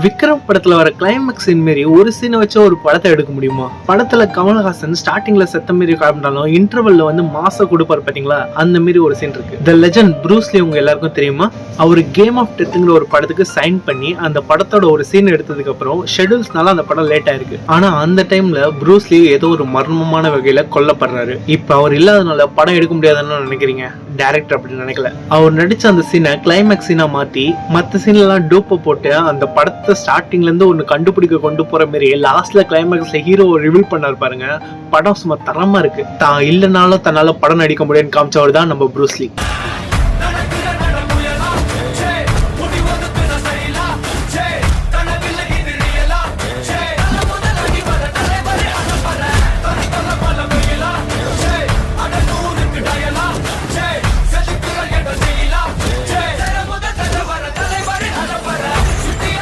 விக்ரம் படத்துல வர climax scene மாரி ஒரு சீனை வச்சு ஒரு படத்தை எடுக்க முடியுமா? படத்துல கமல்ஹாசன் ஸ்டார்டிங்ல செத்த மாரி காமிட்டாலும் இன்டர்வல்ல வந்து மாச கொடுப்பாரு பாத்தீங்களா, அந்த மாரி ஒரு சீன் இருக்கு. தி லெஜெண்ட் ப்ரூஸ்லி உங்க எல்லாருக்கும் தெரியுமா? அவர் கேம் ஆஃப் டெத்ங்கிற ஒரு படத்துக்கு சைன் பண்ணி அந்த படத்தோட ஒரு சீன் எடுத்ததுக்கு அப்புறம் ஷெட்யூல்ஸ்னால அந்த படம் லேட் ஆயிருக்கு. ஆனா அந்த டைம்ல ப்ரூஸ்லி ஏதோ ஒரு மர்மமான வகையில கொல்லப்படுறாரு. இப்ப அவர் இல்லாதனால படம் எடுக்க முடியாதுன்னு நினைக்கிறீங்க? டைரக்டர் அப்படி நினைக்கல. அவர் நடிச்ச அந்த சீனை கிளைமேக்ஸ் சீனா மாத்தி மத்த சீன் எல்லாம் டூப்ப போட்டு அந்த படத்தை ஸ்டார்டிங்ல இருந்து ஒன்னு கண்டுபிடிக்க கொண்டு போற மாதிரி லாஸ்ட்ல கிளைமேக்ஸ்ல ஹீரோ ரிவீல் பண்ணாரு பாருங்க. படம் சும்மா தரமா இருக்கு. தான் இல்லனாலும் தன்னால படம் நடிக்க முடியும்னு காமிச்சவர் தான் நம்ம ப்ரூஸ்லி.